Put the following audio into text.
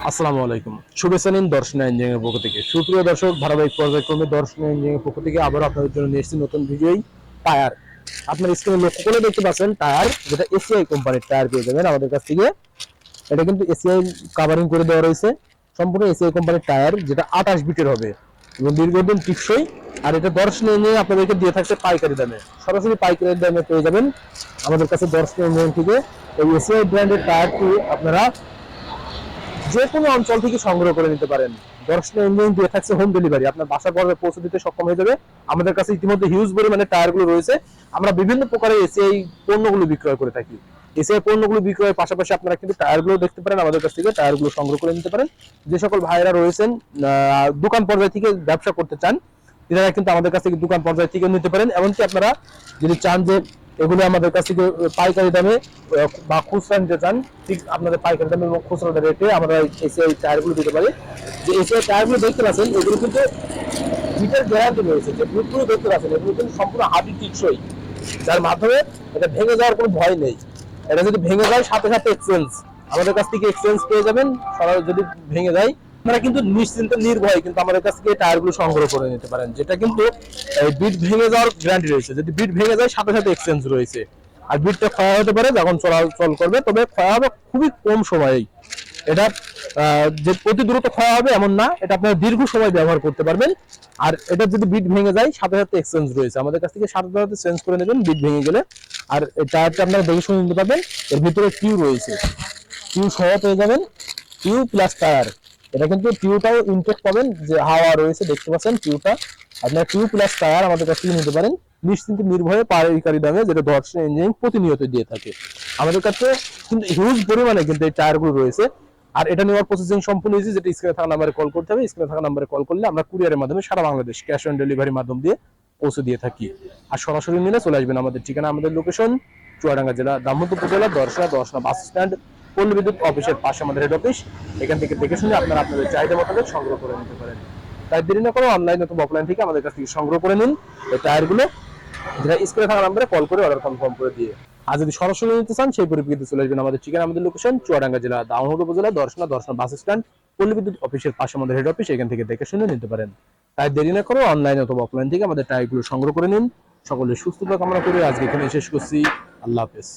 আসসালামু আলাইকুম। শুভেচ্ছা নিন দর্শনা ইঞ্জিনিয়ারিং এর পক্ষ থেকে। সুপ্রিয় দর্শক, ধারাবাহিক পর্যায়ক্রমে দর্শনা ইঞ্জিনিয়ারিং এর পক্ষ থেকে আবার আপনাদের জন্য নিয়ে এসেছি নতুন ভিডিওই টায়ার। আপনার স্ক্রিনে লক্ষ্য করে দেখতে পাচ্ছেন টায়ার, যেটা এসিআই কোম্পানির টায়ার পেয়ে যাবেন আমাদের কাছ থেকে। এটা কিন্তু এসিআই কাভারিং করে দেওয়া রয়েছে, সম্পূর্ণ এসিআই কোম্পানির টায়ার, যেটা 28 বিটের হবে এবং দীর্ঘদিন টিকসই। আর এটা দর্শনা ইঞ্জিনিয়ারিং আপনাদেরকে দিয়ে থাকছে পাইকারি দামে, সরাসরি পাইকারি দামে পেয়ে যাবেন আমাদের কাছে দর্শনা ইঞ্জিনিয়ারিং থেকে। এই এসিআই ব্র্যান্ডের টায়ারটি আপনারা যে কোনো অঞ্চল থেকে সংগ্রহ করে নিতে পারেন। দর্শনা ইঞ্জিনিয়ারিং দিয়ে থাকছে হোম ডেলিভারি, আপনার বাসার পর্যায়ে পৌঁছে দিতে সক্ষম হয়ে যাবে। আমাদের কাছে ইতিমধ্যে হিউজ পরিমাণে টায়ারগুলো রয়েছে। আমরা বিভিন্ন প্রকারের এসিআই পণ্যগুলো বিক্রয় করে থাকি। এসিআই পণ্যগুলো বিক্রয়ের পাশাপাশি আপনারা কিন্তু টায়ারগুলো দেখতে পারেন, আমাদের কাছ থেকে টায়ারগুলো সংগ্রহ করে নিতে পারেন। যে সকল ভাইয়েরা রয়েছেন দোকান পর্যায়ে থেকে ব্যবসা করতে চান, এনারা কিন্তু আমাদের কাছ থেকে দোকান পর্যায়ে থেকে নিতে পারেন। এমনকি আপনারা যদি চান যে এগুলো আমাদের কাছ থেকে পাইকারি দামে বা খুচরা নিতে চান, ঠিক আপনাদের পাইকারি দামে এবং খুচরা রেটে আমরা এসিআই টায়ারগুলো দিতে পারি। যে এসিআই টায়ারগুলো দেখতে পাচ্ছেন, এগুলো কিন্তু বিটের গ্যারান্টি রয়েছে। যে বুটগুলো দেখতে পাচ্ছেন, এগুলো কিন্তু সম্পূর্ণ হাডি টিকসই, যার মাধ্যমে এটা ভেঙে যাওয়ার কোনো ভয় নেই। এটা যদি ভেঙে যায় সাথে সাথে এক্সচেঞ্জ, আমাদের কাছ থেকে এক্সচেঞ্জ পেয়ে যাবেন। যদি ভেঙে যায় আপনারা কিন্তু নিশ্চিন্তে নির্ভয়ে কিন্তু আমাদের কাছ থেকে টায়ারগুলো সংগ্রহ করে নিতে পারেন, যেটা কিন্তু বিট ভেঙে যাওয়ার গ্যারান্টি রয়েছে। যদি বিট ভেঙে যায় সাথে সাথে এক্সচেঞ্জ রয়েছে। আর বিটটা ক্ষয় হতে পারে যখন চলাচল করবে, তবে ক্ষয় হবে খুবই কম সময়েই। এটা যে অতি দ্রুত ক্ষয় হবে এমন না, এটা আপনারা দীর্ঘ সময় ব্যবহার করতে পারবেন। আর এটা যদি বিট ভেঙে যায় সাথে সাথে এক্সচেঞ্জ রয়েছে, আমাদের কাছ থেকে সাথে সাথে চেঞ্জ করে নেবেন বিট ভেঙে গেলে। আর এই টায়ারটা আপনারা দেখে শুনে নিতে পারবেন। এর ভিতরে টিউ রয়েছে, টিউ সহ পেয়ে যাবেন, টিউ প্লাস টায়ার। এটা কিন্তু টিউটাও ইনটেক পাবেন, যে হাওয়া রয়েছে দেখতে পাচ্ছেন টিউটা। আপনারা টিউ প্লাস টায়ার আমাদের কাছ থেকে নিতে পারেন নিশ্চিন্তে নির্ভয়ে পাইকারি দামে, যেটা দর্শনা ইঞ্জিনিয়ারিং প্রতিনিয়ত দিয়ে থাকে। আমাদের কাছে কিন্তু হিউজ পরিমাণে কিন্তু এই টায়ারগুলো রয়েছে। আর এটা নেওয়ার প্রসেসিং সম্পূর্ণ ইজি, যেটা স্ক্রিনে থাকা নাম্বারে কল করতে হবে। স্ক্রিনে থাকা নাম্বারে কল করলে আমরা কুরিয়ারের মাধ্যমে সারা বাংলাদেশ ক্যাশ অন ডেলিভারির মাধ্যম দিয়ে পৌঁছে দিয়ে থাকি। আর সরাসরি নিলে চলে আসবেন আমাদের ঠিকানা, আমাদের লোকেশন চুয়াডাঙ্গা জেলা দামোদর উপজেলা দর্শনা বাস স্ট্যান্ড, পল্লী বিদ্যুৎ অফিসের পাশে আমাদের হেড অফিস। এখান থেকে দেখে শুনে আপনারা আপনাদের চাহিদা মোতাবেক সংগ্রহ করে নিতে পারেন। তাই দেরি না করে অনলাইন অথবা অফলাইন থেকে আমাদের কাছ থেকে সংগ্রহ করে নিন এই টায়ারগুলো, যেটা স্ক্রিনে থাকা নাম্বারে কল করে অর্ডার কনফার্ম করে দিয়ে। আর যদি সরাসরি নিতে চান, সেই পরিপ্রেক্ষিতে চলে আসবেন আমাদের ঠিকানা, আমাদের লোকেশন চুয়াডাঙ্গা জেলা দামোদর উপজেলা দর্শনা বাস স্ট্যান্ড, পল্লী বিদ্যুৎ অফিসের পাশে আমাদের হেড অফিস। এখান থেকে দেখে শুনে নিতে পারেন। তাই দেরি না করে অনলাইন অথবা অফলাইন থেকে আমাদের টায়ারগুলো সংগ্রহ করে নিন। সকলের সুস্থতা কামনা করে আজকে এখানে শেষ করছি। আল্লাহ হাফেজ।